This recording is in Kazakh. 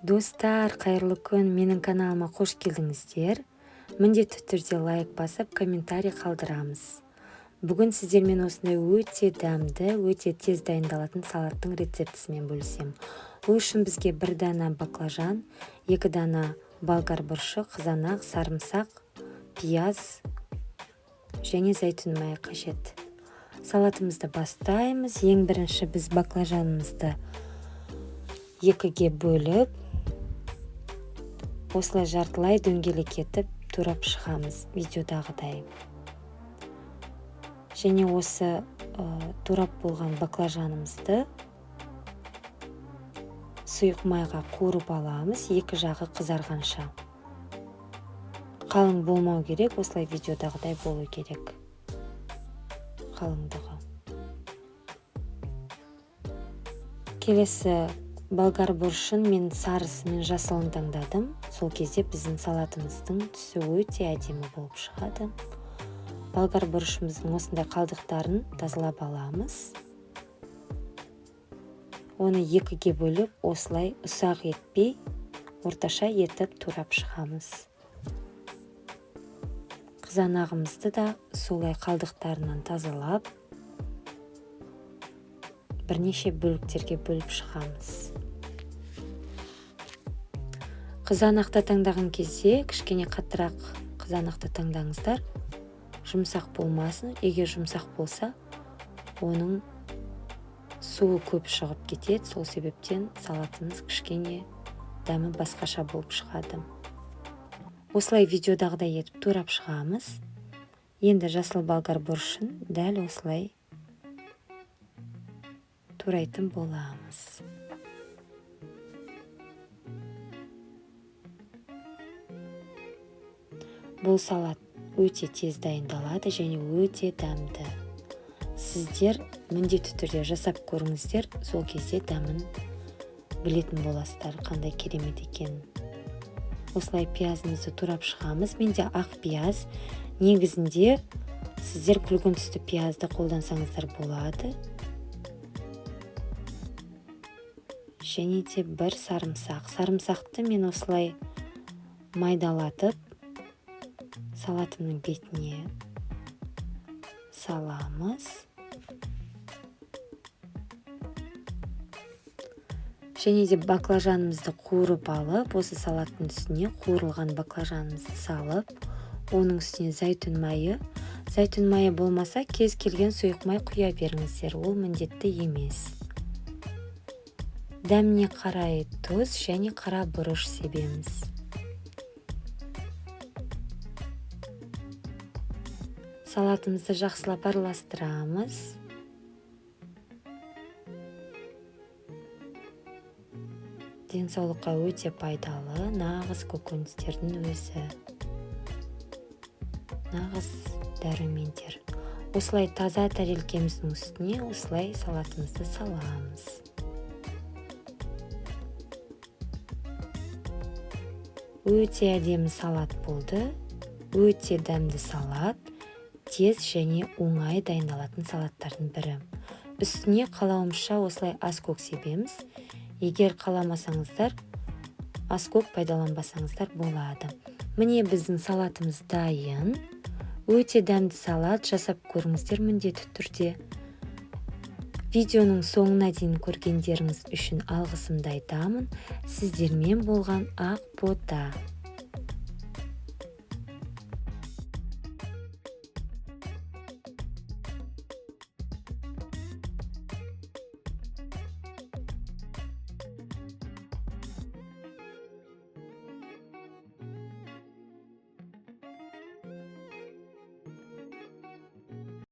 Достар, қайырлы күн, менің каналыма қош келдіңіздер. Міндетті түрде лайк басып, комментарий қалдырамыз. Бүгін сіздермен осындай өте дәмді, өте тез дайындалатын салаттың рецептісімен бөлісем. Ол үшін бізге 1 дана баклажан, 2 дана болгар бұрышы, қызанақ, сарымсақ, пияз және зәйтүн майы қажет. Салатымызды бастаймыз. Ең бірінші біз баклажанымызды 2-ге бөліп, осылай жартылай дөңгелек етіп турап шығамыз видеодағыдай. Және осы турап болған баклажанымызды сұйық майға қуырып аламыз, екі жағы қызарғанша. Қалың болмау керек, осылай видеодағыдай болу керек. Қалыңдығы. Келесі болгар бұрышын мен сарысы мен жасылын таңдадым. Сол кезде біздің салатымыздың түсі өте әдемі болып шығады. Болгар бұрышымыздың осындай қалдықтарын тазалап аламыз. Оны 2-ге бөліп, осылай ұсақ етпей, орташа етіп турап шығамыз. Қызанағымызды да солай қалдықтарынан тазалап, бірнеше бөліктерге бөліп шығамыз. Қызанақты таңдаған кезде кішкене қаттырақ қызанақты таңдаңыздар. Жұмсақ болмасын. Егер жұмсақ болса, оның суы көп шығып кетеді. Сол себептен салатымыз кішкене дәмі басқаша болып шығады. Осылай видеодағыдай етіп турап шығамыз. Енді жасыл болгар бұрышын дәл осылай турайтын боламыз. Бұл салат өте тез дайындалады және өте дәмді. Сіздер міндетті түрде жасап көріңіздер, сол кезде дәмін білетін боласыздар, қандай керемет екенін. Осылай пиязымызды турап шығамыз. Менде ақ пияз. Негізінде сіздер күлгін түсті пиязды қолдансаңыздар болады. Және де 1 сарымсақ. Сарымсақты мен осылай майдалатып, салатымның бетіне саламыз. Және де баклажанымызды қуырып алып, осы салаттың үстіне қуырылған баклажанымызды салып, оның үстіне зәйтүн майы. Зәйтүн майы болмаса, кез келген сұйық май құя беріңіздер, ол міндетті емес. Дәміне қарай тұз және қара бұрыш себеміз. Салатымызды жақсылап араластырамыз. Денсаулыққа өте пайдалы, нағыз көкөністердің өзі. Нағыз дәрумендер. Осылай таза тарелкеміздің үстіне осылай салатымызды саламыз. Өте әдемі салат болды. Өте дәмді салат. Тез және оңай дайындалатын салаттардың бірі. Үстіне қалауымызша осылай аскөк себеміз. Егер қаламасаңыздар, аскөк пайдаланбасаңыздар болады. Міне біздің салатымыз дайын. Өте дәмді салат, жасап көріңіздер міндетті түрде. Видеоның соңына дейін көргендеріңіз үшін алғысымды айтамын. Сіздермен болған Ақбота.